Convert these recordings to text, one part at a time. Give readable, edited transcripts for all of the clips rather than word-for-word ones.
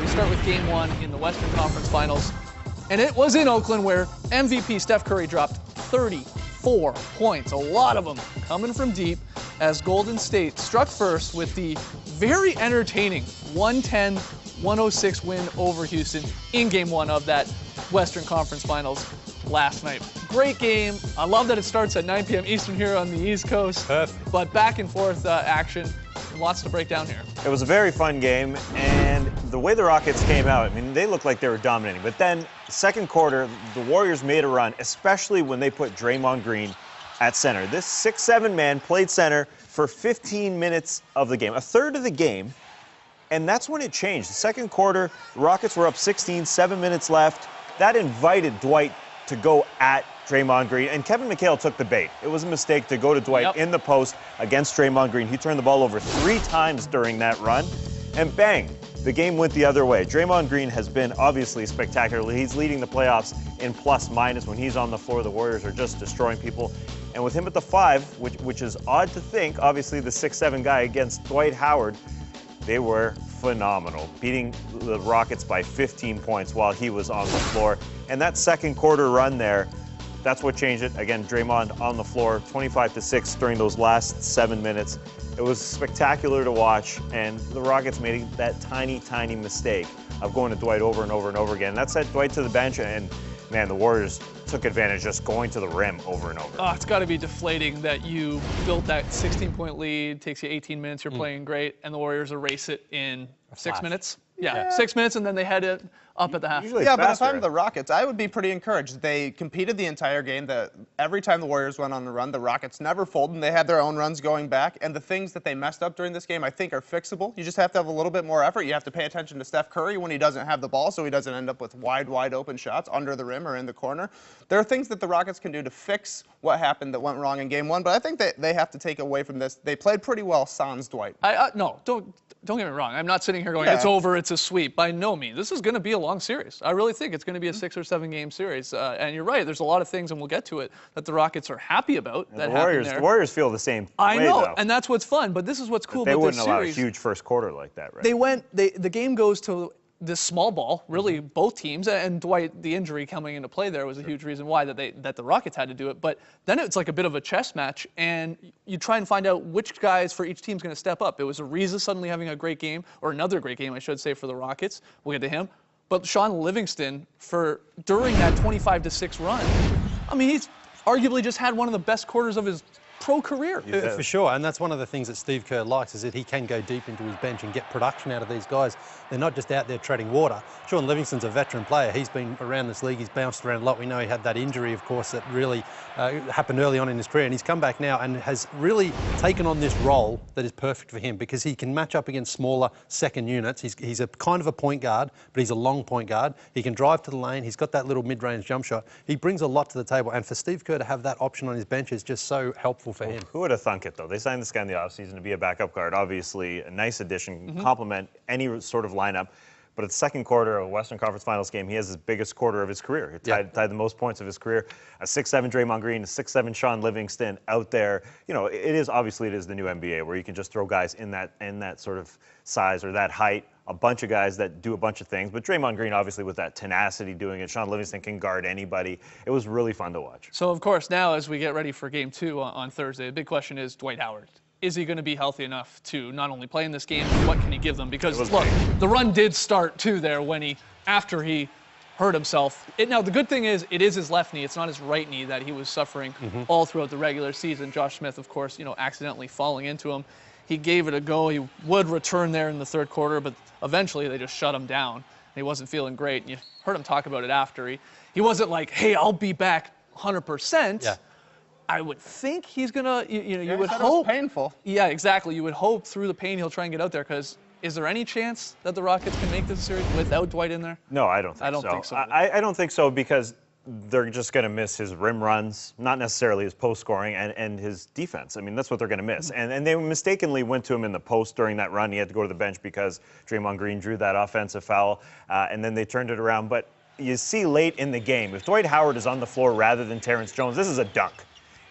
start with Game 1 in the Western Conference Finals. And it was in Oakland where MVP Steph Curry dropped 34 points, a lot of them coming from deep, as Golden State struck first with the very entertaining 110-106 win over Houston in Game 1 of that Western Conference Finals last night. Great game. I love that it starts at 9 p.m. Eastern here on the East Coast. Perfect. But back and forth action. Lots to break down here. It was a very fun game, and the way the Rockets came out, I mean, they looked like they were dominating. But then, second quarter, the Warriors made a run, especially when they put Draymond Green at center. This 6'7" man played center for 15 minutes of the game, a third of the game, and that's when it changed. The second quarter, the Rockets were up 16, 7 minutes left. That invited Dwight to go at Draymond Green, and Kevin McHale took the bait. It was a mistake to go to Dwight in the post against Draymond Green. He turned the ball over 3 times during that run, and bang, the game went the other way. Draymond Green has been obviously spectacular. He's leading the playoffs in plus-minus. When he's on the floor, the Warriors are just destroying people. And with him at the 5, which is odd to think, obviously the 6'7" guy against Dwight Howard, they were phenomenal, beating the Rockets by 15 points while he was on the floor. And that second quarter run there, that's what changed it. Again, Draymond on the floor, 25-6 during those last 7 minutes. It was spectacular to watch, and the Rockets made that tiny, tiny mistake of going to Dwight over and over and over again. That sent Dwight to the bench, and man, the Warriors took advantage just going to the rim over and over. Oh, it's got to be deflating that you built that 16-point lead, takes you 18 minutes, you're playing great, and the Warriors erase it in 6 minutes. Yeah, 6 minutes, and then they had it up at the half. Yeah, but if I'm the Rockets, I would be pretty encouraged. They competed the entire game. Every time the Warriors went on a run, the Rockets never folded, and they had their own runs going back. And the things that they messed up during this game, I think, are fixable. You just have to have a little bit more effort. You have to pay attention to Steph Curry when he doesn't have the ball, so he doesn't end up with wide open shots under the rim or in the corner. There are things that the Rockets can do to fix what happened that went wrong in Game 1, but I think that they have to take away from this. They played pretty well sans Dwight. No, don't get me wrong. I'm not sitting here going, it's over, it's a sweep. By no means. This is going to be a long series. I really think it's going to be a 6 or 7 game series. And you're right, there's a lot of things, and we'll get to it, that the Rockets are happy about. The Warriors feel the same way, I know, though. and that's what's fun. But this is what's cool about this series. They wouldn't allow a huge first quarter like that, right? The game goes to this small ball, really both teams, and Dwight, the injury coming into play there was a huge reason why that the Rockets had to do it. But then it's like a bit of a chess match, and you try and find out which guys for each team is going to step up. It was Ariza suddenly having a great game, or another great game, I should say, for the Rockets. We'll get to him. But Sean Livingston, during that 25-6 run, I mean, he's arguably just had one of the best quarters of his pro career. For sure, and that's one of the things that Steve Kerr likes, is that he can go deep into his bench and get production out of these guys. They're not just out there treading water. Sean Livingston's a veteran player. He's been around this league. He's bounced around a lot. We know he had that injury, of course, that really happened early on in his career, and he's come back now and has really taken on this role that is perfect for him, because he can match up against smaller second units. He's a kind of a point guard, but he's a long point guard. He can drive to the lane. He's got that little mid-range jump shot. He brings a lot to the table, and for Steve Kerr to have that option on his bench is just so helpful for him. Who would have thunk it, though? They signed this guy in the offseason to be a backup guard. Obviously, a nice addition, complement any sort of lineup. But at the second quarter of a Western Conference Finals game, he has his biggest quarter of his career. He tied the most points of his career. A 6'7" Draymond Green, a 6'7" Sean Livingston out there. You know, it is the new NBA, where you can just throw guys in that sort of size or that height, a bunch of guys that do a bunch of things. But Draymond Green, obviously, with that tenacity doing it. Sean Livingston can guard anybody. It was really fun to watch. So, of course, now as we get ready for Game 2 on Thursday, the big question is Dwight Howard. Is he going to be healthy enough to not only play in this game, but what can he give them? Because, look, the run did start, too, there after he hurt himself. Now, the good thing is it is his left knee. It's not his right knee that he was suffering all throughout the regular season. Josh Smith, of course, accidentally falling into him. He gave it a go. He would return there in the third quarter, but eventually they just shut him down. He wasn't feeling great. And you heard him talk about it after. He wasn't like, hey, I'll be back 100%. Yeah. I would think he's gonna, you would hope. It was painful. Yeah, exactly. You would hope through the pain he'll try and get out there, because is there any chance that the Rockets can make this series without Dwight in there? No, I don't think so. I don't think so, because they're just going to miss his rim runs, not necessarily his post scoring, and his defense. I mean, that's what they're going to miss. And they mistakenly went to him in the post during that run. He had to go to the bench because Draymond Green drew that offensive foul, and then they turned it around. But you see late in the game, if Dwight Howard is on the floor rather than Terrence Jones, this is a dunk.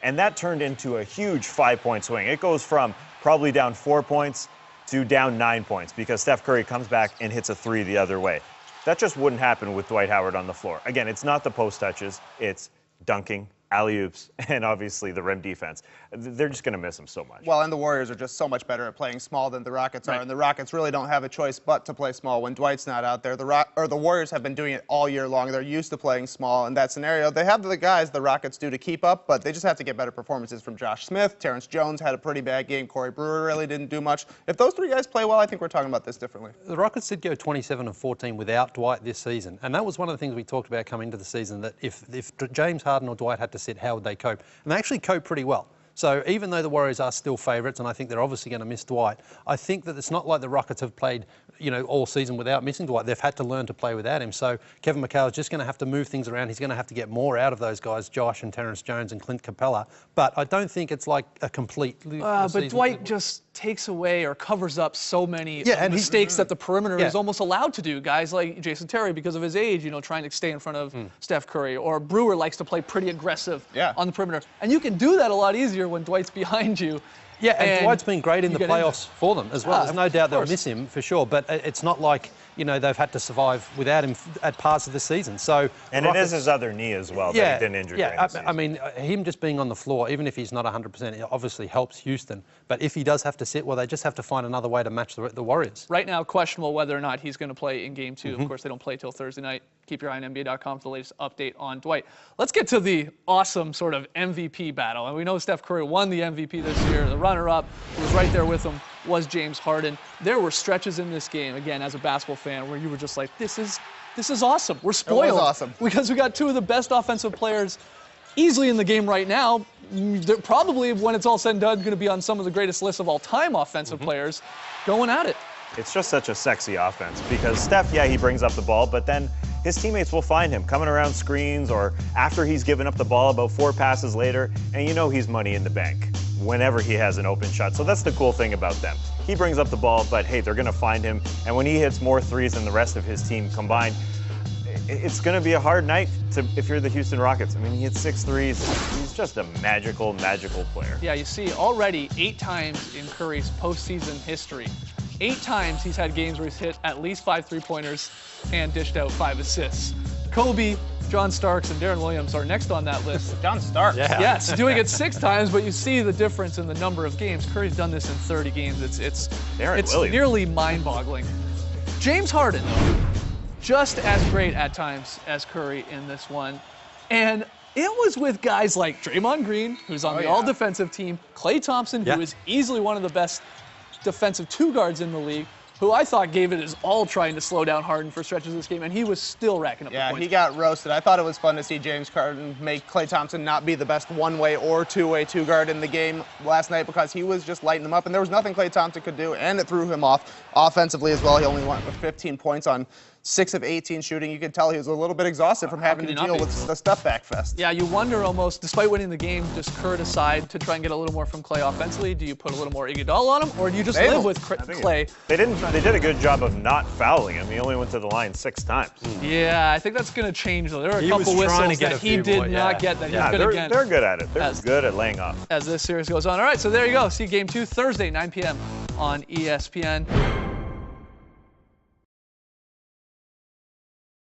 And that turned into a huge 5-point swing. It goes from probably down 4 points to down 9 points because Steph Curry comes back and hits a three the other way. That just wouldn't happen with Dwight Howard on the floor. Again, it's not the post touches, it's dunking, alley-oops, and obviously the rim defense. They're just going to miss him so much. Well, and the Warriors are just so much better at playing small than the Rockets are, and the Rockets really don't have a choice but to play small when Dwight's not out there. The Warriors have been doing it all year long. They're used to playing small in that scenario. They have the guys the Rockets do to keep up, but they just have to get better performances from Josh Smith. Terrence Jones had a pretty bad game. Corey Brewer really didn't do much. If those three guys play well, I think we're talking about this differently. The Rockets did go 27-14 without Dwight this season, and that was one of the things we talked about coming into the season, that if James Harden or Dwight had to sit, how would they cope? And they actually coped pretty well. So even though the Warriors are still favourites, and I think they're obviously going to miss Dwight, I think that it's not like the Rockets have played, all season without missing Dwight. They've had to learn to play without him. So Kevin McHale is just going to have to move things around. He's going to have to get more out of those guys, Josh and Terrence Jones and Clint Capella. But I don't think it's like a complete but Dwight just takes away or covers up so many and mistakes that the perimeter is almost allowed to do. Guys like Jason Terry, because of his age, trying to stay in front of Steph Curry. Or Brewer likes to play pretty aggressive on the perimeter. And you can do that a lot easier when Dwight's behind you. Yeah, and Dwight's been great in the playoffs for them as well. There's no doubt they'll miss him for sure, but it's not like, they've had to survive without him at parts of the season. So and it is his other knee as well that he didn't injure during the season. I mean, him just being on the floor, even if he's not 100%, it obviously helps Houston. But if he does have to sit, well, they just have to find another way to match the Warriors. Right now, questionable whether or not he's going to play in Game 2. Of course, they don't play till Thursday night. Keep your eye on NBA.com for the latest update on Dwight. Let's get to the awesome sort of MVP battle. And we know Steph Curry won the MVP this year. The runner-up, who was right there with him, was James Harden. There were stretches in this game, again, as a basketball fan, where you were just like, this is awesome. We're spoiled. It was awesome. Because we got two of the best offensive players easily in the game right now. They're probably, when it's all said and done, going to be on some of the greatest lists of all-time offensive players going at it. It's just such a sexy offense because Steph, he brings up the ball, but then his teammates will find him coming around screens or after he's given up the ball about 4 passes later, and he's money in the bank whenever he has an open shot. So that's the cool thing about them. He brings up the ball, but hey, they're going to find him, and when he hits more threes than the rest of his team combined, it's going to be a hard night if you're the Houston Rockets. I mean, he hits 6 threes. He's just a magical, magical player. Yeah, you see already 8 times in Curry's postseason history. 8 times he's had games where he's hit at least 5 three-pointers and dished out 5 assists. Kobe, John Starks, and Darren Williams are next on that list. John Starks. Yeah. Yes, doing it 6 times, but you see the difference in the number of games. Curry's done this in 30 games. It's nearly mind-boggling. James Harden, though, just as great at times as Curry in this one. And it was with guys like Draymond Green, who's on the all-defensive team, Klay Thompson, who is easily one of the best defensive 2 guards in the league, who I thought gave it his all trying to slow down Harden for stretches of this game, and he was still racking up the points. Yeah, he got roasted. I thought it was fun to see James Harden make Klay Thompson not be the best one-way or two-way 2 guard in the game last night because he was just lighting them up, and there was nothing Klay Thompson could do, and it threw him off offensively as well. He only went with 15 points on 6 of 18 shooting. You could tell he was a little bit exhausted from having to deal with the step-back fest. Yeah, you wonder almost, despite winning the game, does Kerr decide to try and get a little more from Klay offensively? Do you put a little more Iguodala on him, or do you just live with Klay? They did a good job of not fouling him. He only went to the line 6 times. Yeah, I think that's going to change, though. There are a couple whistles that he did not get that he's good again. They're good at it. They're good at laying off. As this series goes on. All right, so there you go. See Game 2 Thursday, 9 p.m. on ESPN.